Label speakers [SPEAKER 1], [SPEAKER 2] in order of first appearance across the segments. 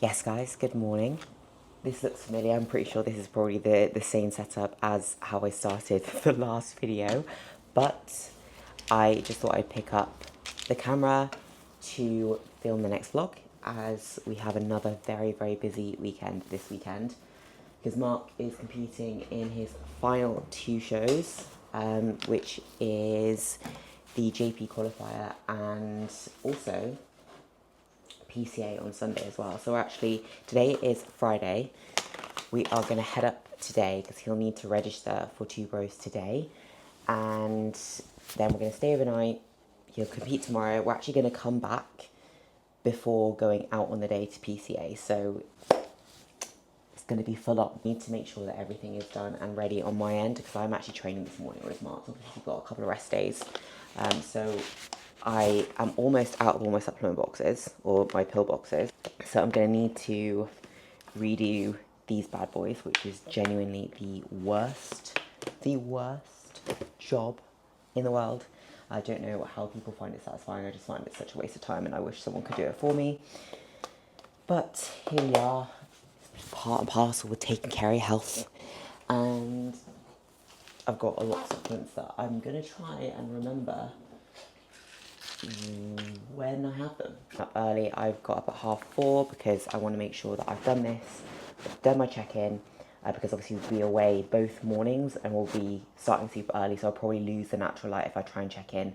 [SPEAKER 1] Yes guys, good morning. This looks familiar. I'm pretty sure this is probably the same setup as how I started the last video, but I just thought I'd pick up the camera to film the next vlog as we have another very busy weekend this weekend because Mark is competing in his final two shows, which is the JP qualifier and also PCA on Sunday as well. So today is Friday. We are going to head up today because he'll need to register for two bros today. And then we're going to stay overnight. He'll compete tomorrow. We're actually going to come back before going out on the day to PCA. So it's going to be full on. I need to make sure that everything is done and ready on my end because I'm actually training this morning with Mark. Obviously, we've got a couple of rest days. So I am almost out of all my supplement boxes, or my pill boxes. So I'm going to need to redo these bad boys, which is genuinely the worst job in the world. I don't know how people find it satisfying. I just find it such a waste of time and I wish someone could do it for me. But here we are, part and parcel with taking care of your health. And I've got a lot of supplements that I'm going to try and remember when I have them. Up early, I've got up at 4:30 because I want to make sure that I've done this, I've done my check-in, because obviously we'll be away both mornings and we'll be starting super early, so I'll probably lose the natural light if I try and check in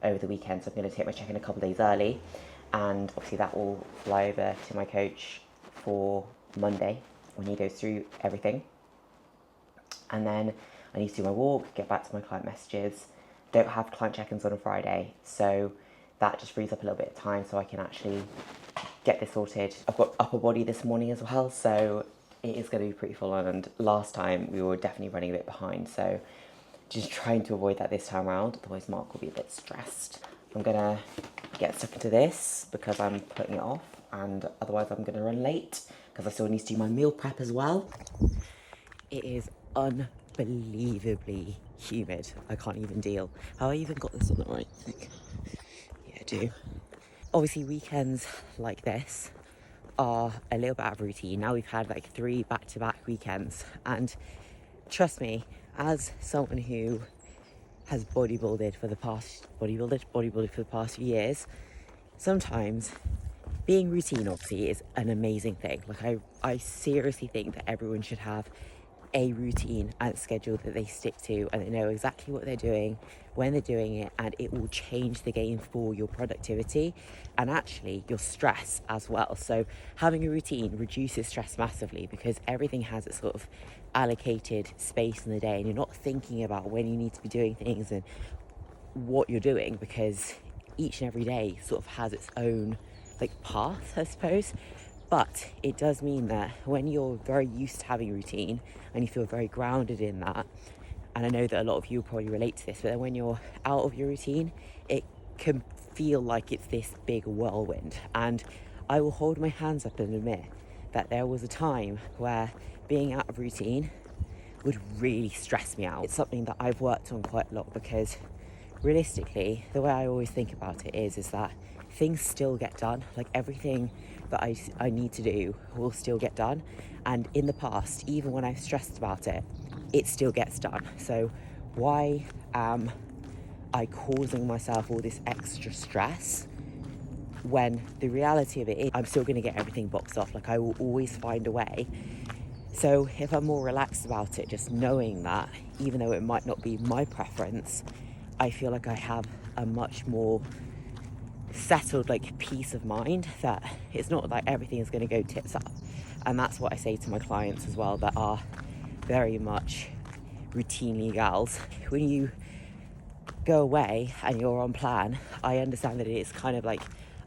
[SPEAKER 1] over the weekend. So I'm going to take my check-in a couple of days early, and obviously that will fly over to my coach for Monday when he goes through everything. And then I need to do my walk, get back to my client messages. Don't have client check-ins on a Friday, so that just frees up a little bit of time so I can actually get this sorted. I've got upper body this morning as well, so it is going to be pretty full on, and last time we were definitely running a bit behind, so just trying to avoid that this time around, otherwise Mark will be a bit stressed. I'm going to get stuck into this because I'm putting it off, and otherwise I'm going to run late because I still need to do my meal prep as well. It is unbelievably humid. I can't even deal. Have I even got this on the right thing? Yeah, I do. Obviously weekends like this are a little bit out of routine. Now we've had like 3 back-to-back weekends, and trust me, as someone who has bodybuilded for the past few years, sometimes being routine obviously is an amazing thing. Like I seriously think that everyone should have a routine and schedule that they stick to, and they know exactly what they're doing when they're doing it, and it will change the game for your productivity and actually your stress as well. So having a routine reduces stress massively because everything has its sort of allocated space in the day, and you're not thinking about when you need to be doing things and what you're doing, because each and every day sort of has its own like path, I suppose. But it does mean that when you're very used to having a routine and you feel very grounded in that, and I know that a lot of you will probably relate to this, but then when you're out of your routine, it can feel like it's this big whirlwind. And I will hold my hands up and admit that there was a time where being out of routine would really stress me out. It's something that I've worked on quite a lot because realistically, the way I always think about it is that things still get done. Like everything that I need to do will still get done. And in the past, even when I've stressed about it, it still gets done. So why am I causing myself all this extra stress when the reality of it is I'm still going to get everything boxed off? Like I will always find a way. So if I'm more relaxed about it, just knowing that even though it might not be my preference, I feel like I have a much more settled like peace of mind that it's not like everything is going to go tits up. And that's what I say to my clients as well that are very much routinely gals. When you go away and you're on plan, I understand that it is kind of like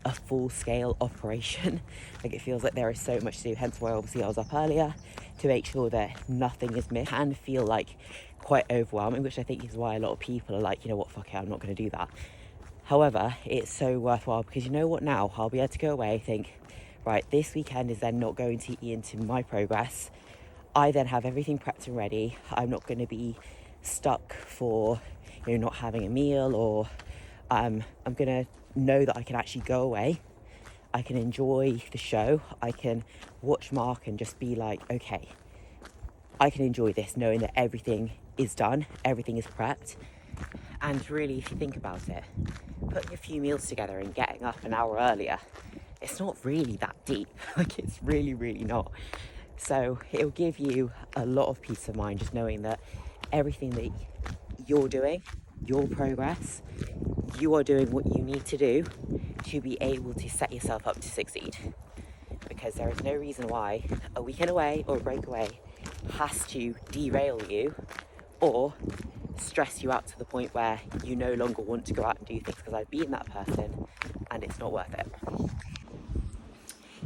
[SPEAKER 1] a full-scale operation. Like it feels like there is so much to do, hence why obviously I was up earlier to make sure that nothing is missed. It can feel like quite overwhelming, which I think is why a lot of people are like, you know what, fuck it, I'm not going to do that. However, it's so worthwhile because you know what, now I'll be able to go away, think, right, this weekend is then not going to eat into my progress. I then have everything prepped and ready. I'm not going to be stuck for, you know, not having a meal, or I'm going to know that I can actually go away I can enjoy the show. I can watch Mark and just be like, okay, I can enjoy this knowing that everything is done, everything is prepped. And really, if you think about it, putting a few meals together and getting up an hour earlier, it's not really that deep. Like, it's really, really not. So it'll give you a lot of peace of mind just knowing that everything that you're doing, your progress, you are doing what you need to do to be able to set yourself up to succeed. Because there is no reason why a weekend away or a break away has to derail you or stress you out to the point where you no longer want to go out and do things, because I've been that person and it's not worth it.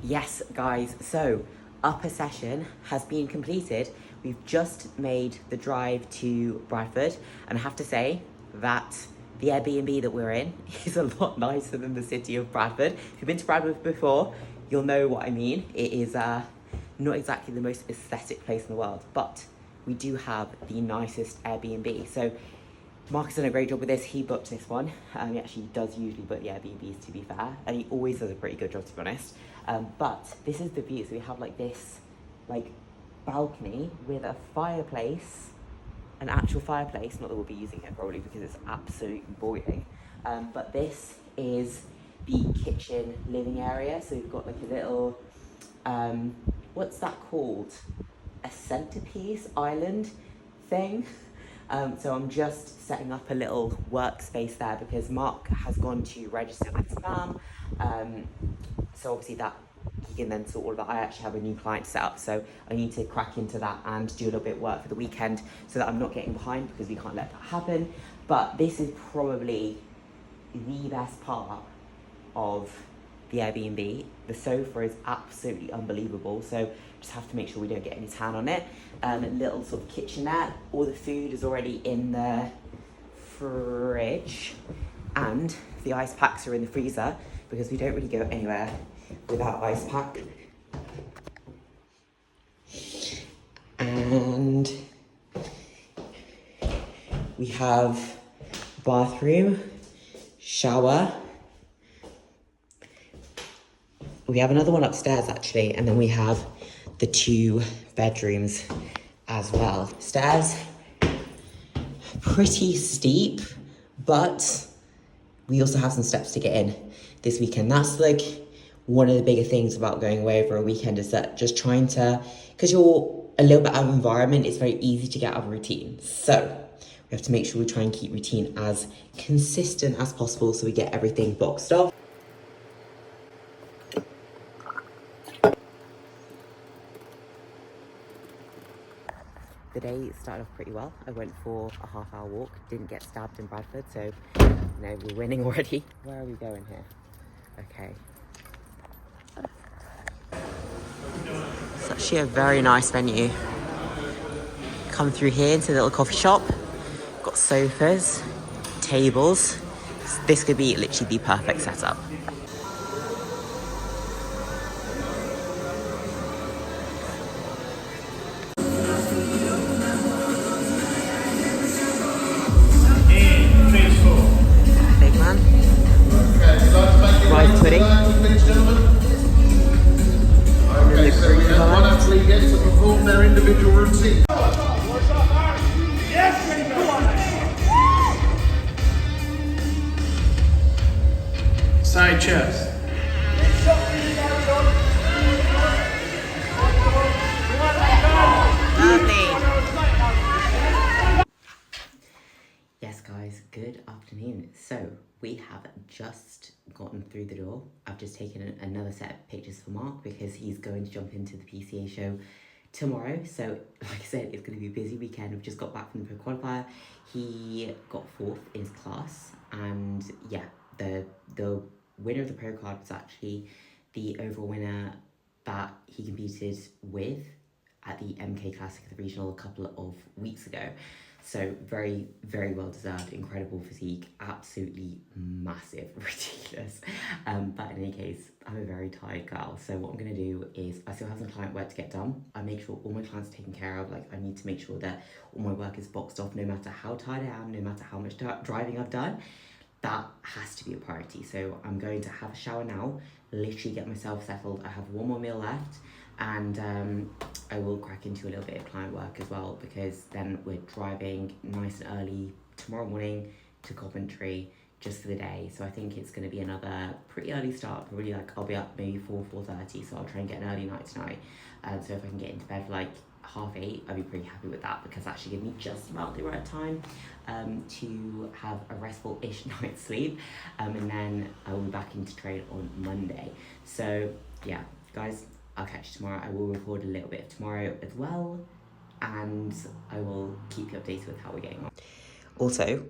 [SPEAKER 1] Yes, guys, so upper session has been completed. We've just made the drive to Bradford, and I have to say that the Airbnb that we're in is a lot nicer than the city of Bradford. If you've been to Bradford before, you'll know what I mean. It is not exactly the most aesthetic place in the world, but we do have the nicest Airbnb. So Mark has done a great job with this. He booked this one. He actually does usually book the Airbnbs, to be fair, and he always does a pretty good job, to be honest. But this is the view. So we have like this balcony with a fireplace, an actual fireplace. Not that we'll be using it probably because it's absolutely boiling. But this is the kitchen living area. So we've got like a little, what's that called? A centerpiece island thing. So I'm just setting up a little workspace there because Mark has gone to register with his mum. So obviously that he can then sort all of that. I actually have a new client set up, so I need to crack into that and do a little bit of work for the weekend so that I'm not getting behind, because we can't let that happen. But this is probably the best part of the Airbnb. The sofa is absolutely unbelievable, so just have to make sure we don't get any tan on it. A little sort of kitchenette. All the food is already in the fridge, and the ice packs are in the freezer because we don't really go anywhere without ice pack. And we have bathroom, shower. We have another one upstairs actually, and then we have the 2 bedrooms as well. Stairs, pretty steep, but we also have some steps to get in this weekend. That's like one of the bigger things about going away over a weekend, is that just trying to, because you're a little bit out of environment, it's very easy to get out of routine. So we have to make sure we try and keep routine as consistent as possible so we get everything boxed off. The day started off pretty well. I went for a half-hour walk, didn't get stabbed in Bradford, so we're winning already. Where are we going here? Okay. It's actually a very nice venue. Come through here into the little coffee shop. Got sofas, tables. This could be literally the perfect setup. Big man. Rice pudding.
[SPEAKER 2] Okay, so we have one athlete yet to perform their individual routine.
[SPEAKER 3] Side chest.
[SPEAKER 1] Lovely. Yes, guys, good afternoon. So we have just gotten through the door. I've just taken another set of pictures for Mark because he's going to jump into the PCA show tomorrow. So like I said, it's going to be a busy weekend. We've just got back from the pro qualifier. He got 4th in his class, and yeah, the winner of the pro card was actually the overall winner that he competed with at the MK Classic, the regional, a couple of weeks ago. So very, very well deserved, incredible physique, absolutely massive, ridiculous. But in any case, I'm a very tired girl. So what I'm gonna do is, I still have some client work to get done. I make sure all my clients are taken care of. Like, I need to make sure that all my work is boxed off, no matter how tired I am, no matter how much driving I've done. That has to be a priority. So I'm going to have a shower now, literally get myself settled. I have one more meal left, and I will crack into a little bit of client work as well, because then we're driving nice and early tomorrow morning to Coventry just for the day. So I think it's going to be another pretty early start, probably like I'll be up maybe 4:30, so I'll try and get an early night tonight. So if I can get into bed for like 8:30, I'd be pretty happy with that, because that should give me just about the right time to have a restful-ish night's sleep, and then I will be back into trade on Monday. So yeah, guys, I'll catch you tomorrow. I will record a little bit of tomorrow as well, and I will keep you updated with how we're getting on. Also,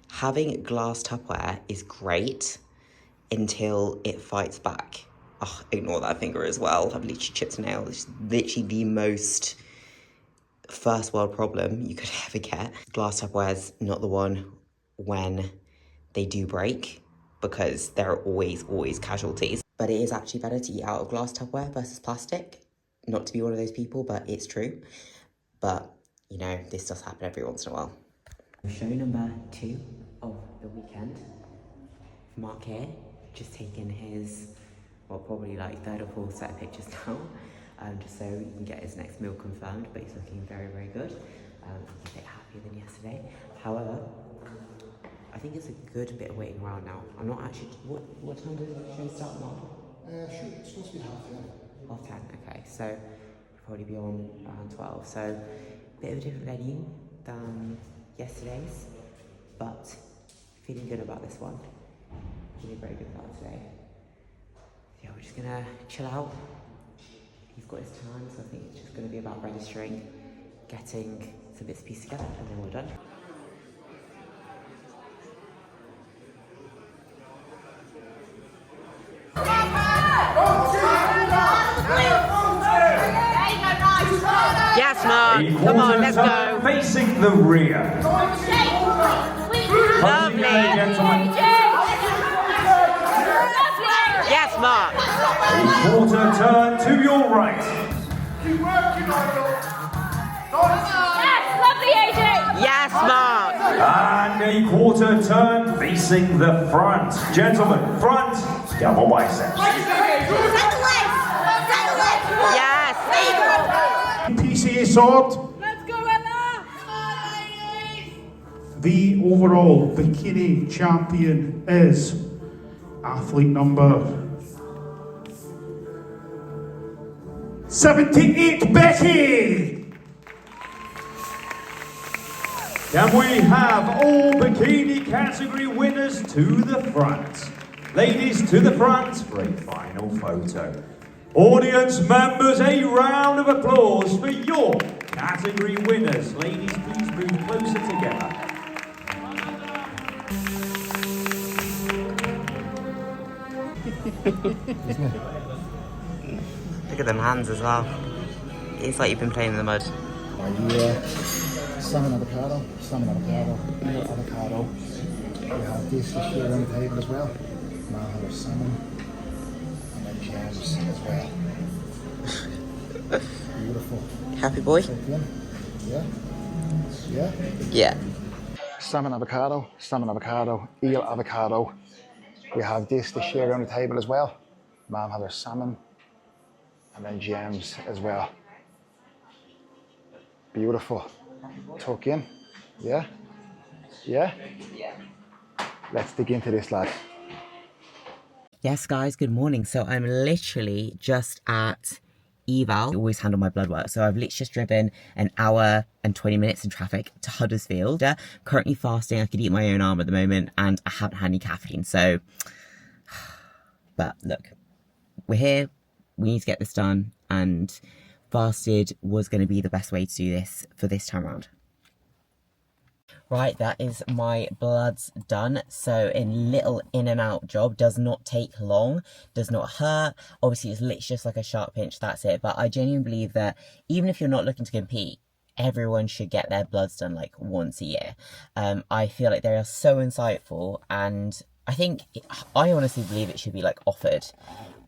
[SPEAKER 1] having glass Tupperware is great until it fights back. Oh, ignore that finger as well. I've literally chipped a nail. It's literally the most first world problem you could ever get. Glass Tupperware's not the one when they do break, because there are always casualties. But it is actually better to eat out of glass Tupperware versus plastic. Not to be one of those people, but it's true. But, you know, this does happen every once in a while. Show number 2 of the weekend. Mark here, just taking his, well, probably like 3rd or 4th set of pictures now, just so he can get his next meal confirmed, but he's looking very, very good. He's a bit happier than yesterday. However, I think it's a good bit of waiting around now. I'm not actually, what time does the show start, Mark?
[SPEAKER 4] Shoot, it's supposed to be 10:30.
[SPEAKER 1] 10:30, okay, so it'll probably be on around 12, so bit of a different venue than yesterday's, but feeling good about this one. Feeling very good about today. Yeah, we're just gonna chill out. He's got his time, so I think it's just gonna be about registering, getting some bits and pieces together, and then we're done. Yes, Mark. Come on, let's go.
[SPEAKER 5] Facing the rear.
[SPEAKER 1] Lovely. Yes, Mark.
[SPEAKER 5] A quarter turn to your right.
[SPEAKER 6] Yes, lovely, AJ.
[SPEAKER 1] Yes, Mark.
[SPEAKER 5] And a quarter turn facing the front. Gentlemen, front, double biceps.
[SPEAKER 1] Yes.
[SPEAKER 4] PCA sword.
[SPEAKER 6] Let's go, Ella.
[SPEAKER 4] The overall bikini champion is athlete number 78, Becky.
[SPEAKER 5] Can we have all bikini category winners to the front? Ladies to the front for a final photo. Audience members, a round of applause for your category winners. Ladies, please move closer together.
[SPEAKER 1] Look at them hands as well. It's like you've been playing in the mud.
[SPEAKER 7] Salmon avocado, eel avocado. We have this here on the table as well. Now have salmon and then jams as well. Beautiful.
[SPEAKER 1] Happy boy?
[SPEAKER 7] Yeah. Yeah.
[SPEAKER 1] Yeah.
[SPEAKER 7] Salmon avocado, eel avocado. We have this here on the table as well. Mom had her salmon and then jams as well. Beautiful. Tuck in. Yeah? Yeah? Let's dig into this, lad.
[SPEAKER 1] Yes, guys, good morning. So I'm literally just at eval. I always handle my blood work. So I've literally just driven an hour and 20 minutes in traffic to Huddersfield. Currently fasting. I could eat my own arm at the moment, and I haven't had any caffeine. So, but look, we're here. We need to get this done, and fasted was going to be the best way to do this for this time around. Right, that is my bloods done. So a little in and out job, does not take long, does not hurt. Obviously it's literally just like a sharp pinch, that's it. But I genuinely believe that even if you're not looking to compete, everyone should get their bloods done like once a year. I feel like they are so insightful, and I honestly believe it should be like offered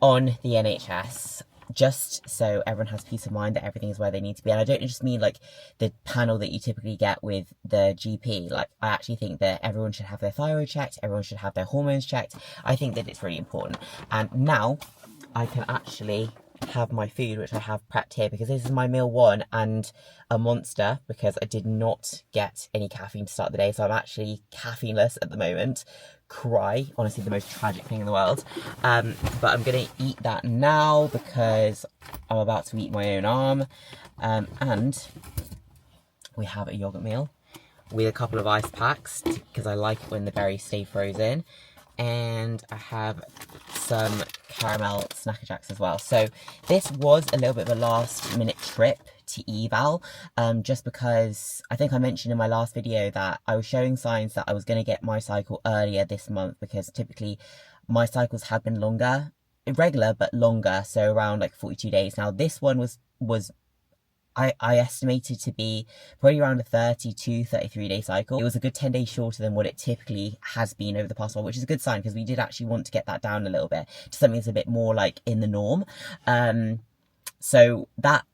[SPEAKER 1] on the NHS, just so everyone has peace of mind that everything is where they need to be. And I don't just mean like the panel that you typically get with the GP. Like, I actually think that everyone should have their thyroid checked, everyone should have their hormones checked. I think that it's really important. And now I can actually have my food, which I have prepped here, because this is my meal 1 and a Monster, because I did not get any caffeine to start the day, so I'm actually caffeineless at the moment. Cry, honestly, the most tragic thing in the world. But I'm gonna eat that now because I'm about to eat my own arm. And we have a yogurt meal with a couple of ice packs, because I like it when the berries stay frozen. And I have some caramel Snacker Jacks as well. So this was a little bit of a last minute trip to eval, just because I think I mentioned in my last video that I was showing signs that I was going to get my cycle earlier this month, because typically my cycles have been longer, irregular but longer, so around like 42 days. Now this one was I estimated to be probably around a 32, 33 day cycle. It was a good 10 days shorter than what it typically has been over the past while, which is a good sign, because we did actually want to get that down a little bit to something that's a bit more like in the norm. So that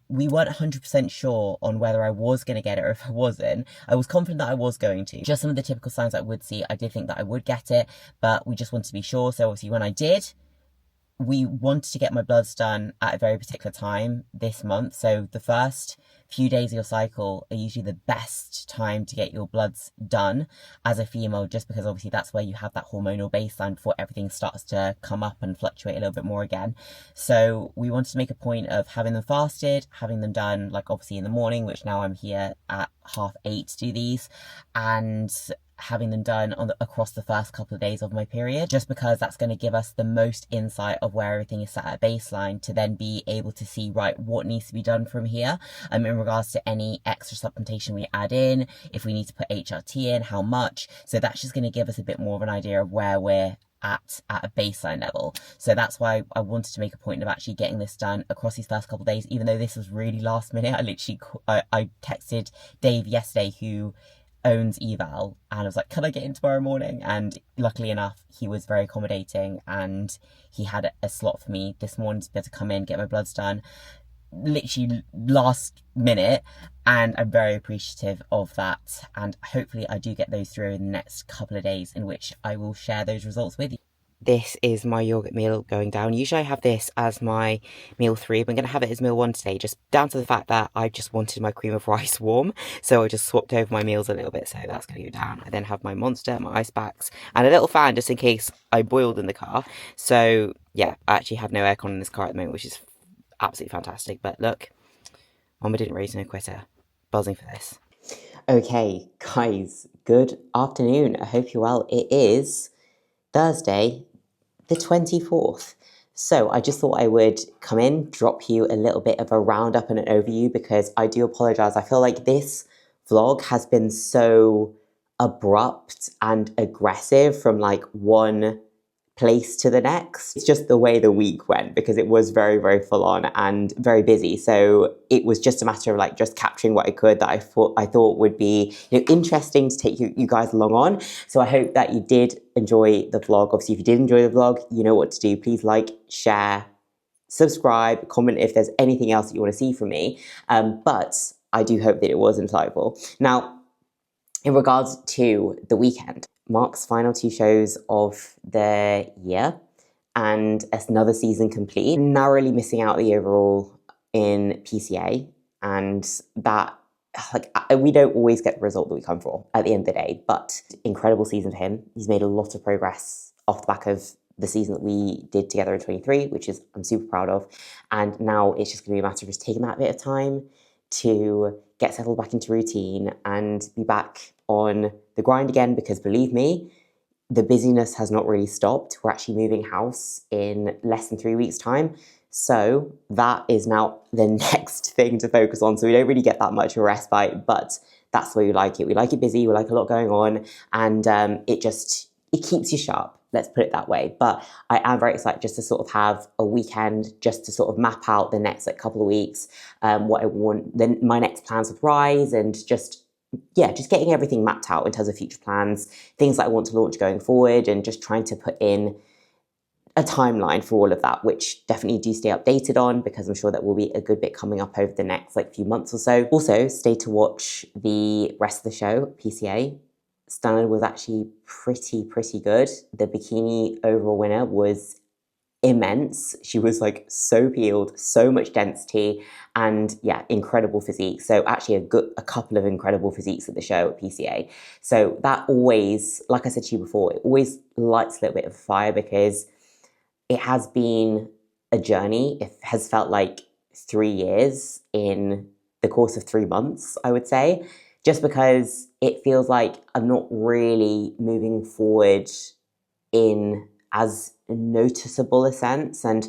[SPEAKER 1] we weren't 100% sure on whether I was going to get it or if I wasn't. I was confident that I was going to. Just some of the typical signs I would see, I did think that I would get it, but we just wanted to be sure. So obviously when I did, we wanted to get my bloods done at a very particular time this month. So the first few days of your cycle are usually the best time to get your bloods done as a female, just because obviously that's where you have that hormonal baseline before everything starts to come up and fluctuate a little bit more again. So we wanted to make a point of having them fasted, having them done like obviously in the morning, which now I'm here at 8:30 to do these, and having them done across the first couple of days of my period, just because that's going to give us the most insight of where everything is set at baseline, to then be able to see, right, what needs to be done from here, in regards to any extra supplementation we add in, if we need to put HRT in, how much. So that's just going to give us a bit more of an idea of where we're at a baseline level. So that's why I wanted to make a point of actually getting this done across these first couple of days, even though this was really last minute. I texted Dave yesterday, who owns eval, and I was like, can I get in tomorrow morning? And luckily enough, he was very accommodating, and he had a slot for me this morning to be able to come in, get my bloods done, literally last minute, and I'm very appreciative of that. And hopefully I do get those through in the next couple of days, in which I will share those results with you. This is my yogurt meal going down. Usually I have this as my meal 3, but I'm going to have it as meal 1 today, just down to the fact that I just wanted my cream of rice warm. So I just swapped over my meals a little bit, so that's going to go down. I then have my Monster, my ice packs, and a little fan just in case I boiled in the car. So yeah, I actually have no aircon in this car at the moment, which is absolutely fantastic. But look, Mama didn't raise no quitter. Buzzing for this. Okay, guys, good afternoon. I hope you're well. It is Thursday, the 24th. So I just thought I would come in, drop you a little bit of a roundup and an overview, because I do apologise. I feel like this vlog has been so abrupt and aggressive from like one place to the next. It's just the way the week went, because it was very, very full on and very busy. So it was just a matter of like just capturing what I could, that I thought would be, you know, interesting to take you guys along on. So I hope that you did enjoy the vlog. Obviously, if you did enjoy the vlog, you know what to do. Please like, share, subscribe, comment if there's anything else that you want to see from me. But I do hope that it was insightful. Now, in regards to the weekend, Mark's final 2 shows of the year, and another season complete. Narrowly missing out the overall in PCA, and that, like, we don't always get the result that we come for at the end of the day, but incredible season for him. He's made a lot of progress off the back of the season that we did together in 23, which is I'm super proud of. And now it's just going to be a matter of just taking that bit of time to get settled back into routine and be back on the grind again, because believe me, the busyness has not really stopped. We're actually moving house in less than 3 weeks' time. So that is now the next thing to focus on. So we don't really get that much of a respite, but that's the way we like it. We like it busy, we like a lot going on, and it keeps you sharp. Let's put it that way. But I am very excited just to sort of have a weekend just to sort of map out the next like couple of weeks, what I want, then my next plans with Rise, and just getting everything mapped out in terms of future plans, things that I want to launch going forward, and just trying to put in a timeline for all of that, which definitely do stay updated on, because I'm sure that will be a good bit coming up over the next like few months or so. Also, stay to watch the rest of the show, PCA. Stunner was actually pretty good. The bikini overall winner was immense. She was like so peeled, so much density, and yeah, incredible physique. So actually a couple of incredible physiques at the show at PCA. So that always, like I said to you before, it always lights a little bit of fire because it has been a journey. It has felt like 3 years in the course of 3 months, I would say, just because it feels like I'm not really moving forward in as noticeable a sense. And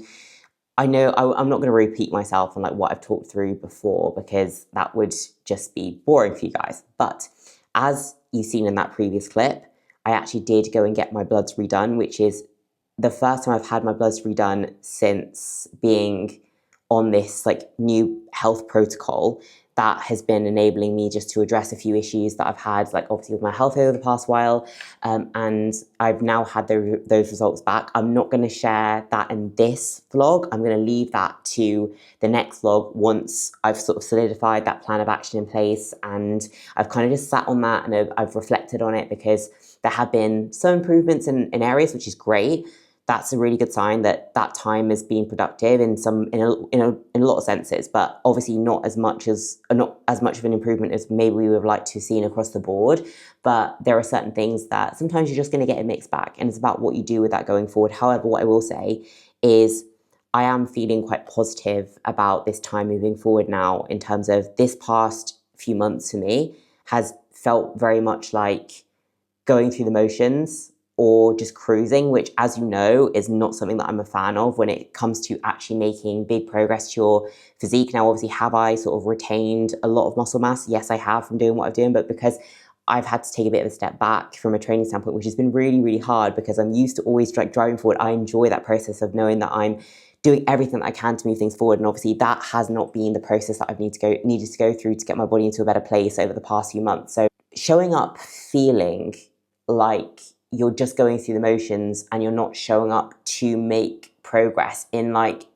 [SPEAKER 1] I know I'm not going to repeat myself on like what I've talked through before because that would just be boring for you guys. But as you've seen in that previous clip, I actually did go and get my bloods redone, which is the first time I've had my bloods redone since being on this like new health protocol that has been enabling me just to address a few issues that I've had, like obviously with my health over the past while, and I've now had those results back. I'm not going to share that in this vlog. I'm going to leave that to the next vlog once I've sort of solidified that plan of action in place, and I've kind of just sat on that and I've reflected on it because there have been some improvements in areas, which is great. That's a really good sign that that time has been productive in a lot of senses, but obviously not as much of an improvement as maybe we would have liked to have seen across the board. But there are certain things that sometimes you're just going to get a mixed bag, and it's about what you do with that going forward. However, what I will say is I am feeling quite positive about this time moving forward now in terms of this past few months for me has felt very much like going through the motions or just cruising, which, as you know, is not something that I'm a fan of when it comes to actually making big progress to your physique. Now, obviously, have I sort of retained a lot of muscle mass? Yes, I have from doing what I'm doing, but because I've had to take a bit of a step back from a training standpoint, which has been really, really hard because I'm used to always like driving forward. I enjoy that process of knowing that I'm doing everything that I can to move things forward. And obviously that has not been the process that I've needed to go through to get my body into a better place over the past few months. So showing up feeling like you're just going through the motions and you're not showing up to make progress in like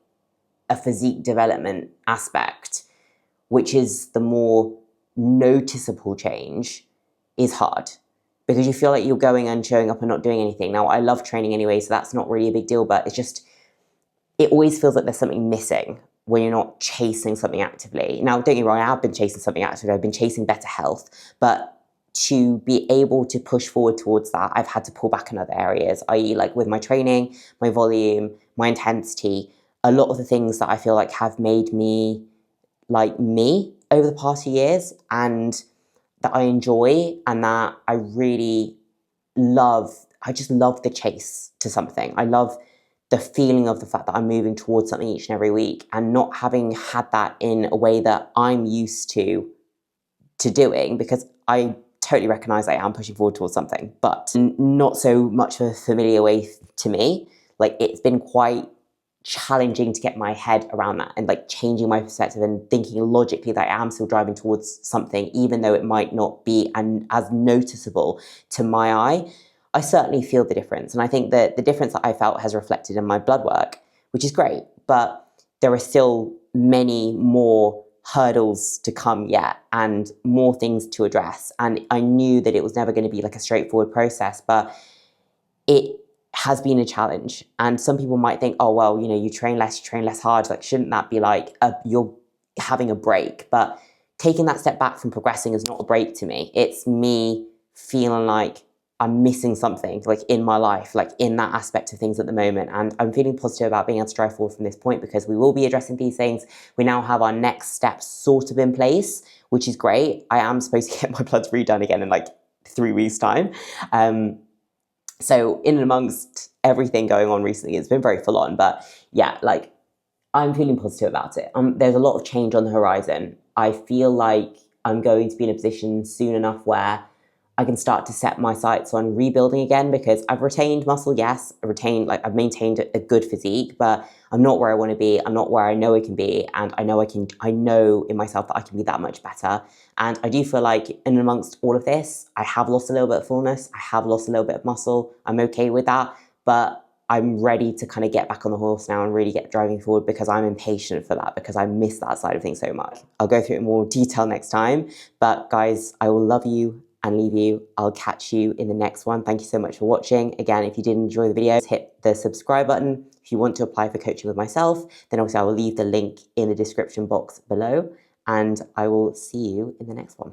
[SPEAKER 1] a physique development aspect, which is the more noticeable change, is hard because you feel like you're going and showing up and not doing anything. Now, I love training anyway, so that's not really a big deal, but it always feels like there's something missing when you're not chasing something actively. Now, don't get me wrong, I have been chasing something actively. I've been chasing better health, but to be able to push forward towards that, I've had to pull back in other areas, i.e. like with my training, my volume, my intensity, a lot of the things that I feel like have made me like me over the past few years and that I enjoy and that I really love. I just love the chase to something. I love the feeling of the fact that I'm moving towards something each and every week and not having had that in a way that I'm used to doing, because I totally recognize I am pushing forward towards something, but not so much of a familiar way to me. Like, it's been quite challenging to get my head around that and like changing my perspective and thinking logically that I am still driving towards something, even though it might not be as noticeable to my eye. I certainly feel the difference. And I think that the difference that I felt has reflected in my blood work, which is great, but there are still many more hurdles to come yet and more things to address. And I knew that it was never going to be like a straightforward process, but it has been a challenge. And some people might think, oh, well, you know, you train less hard. Like, shouldn't that be like you're having a break? But taking that step back from progressing is not a break to me. It's me feeling like I'm missing something like in my life, like in that aspect of things at the moment. And I'm feeling positive about being able to drive forward from this point because we will be addressing these things. We now have our next steps sort of in place, which is great. I am supposed to get my bloods redone again in like 3 weeks' time. So in and amongst everything going on recently, it's been very full on, but yeah, like I'm feeling positive about it. There's a lot of change on the horizon. I feel like I'm going to be in a position soon enough where I can start to set my sights on rebuilding again, because I've retained muscle, yes, I've maintained a good physique, but I'm not where I want to be. I'm not where I know I can be, and I know in myself that I can be that much better. And I do feel like in amongst all of this, I have lost a little bit of fullness. I have lost a little bit of muscle. I'm okay with that, but I'm ready to kind of get back on the horse now and really get driving forward because I'm impatient for that, because I miss that side of things so much. I'll go through it in more detail next time, but guys, I will love you and leave you. I'll catch you in the next one. Thank you so much for watching. Again, if you did enjoy the video, hit the subscribe button. If you want to apply for coaching with myself, then obviously I will leave the link in the description box below, and I will see you in the next one.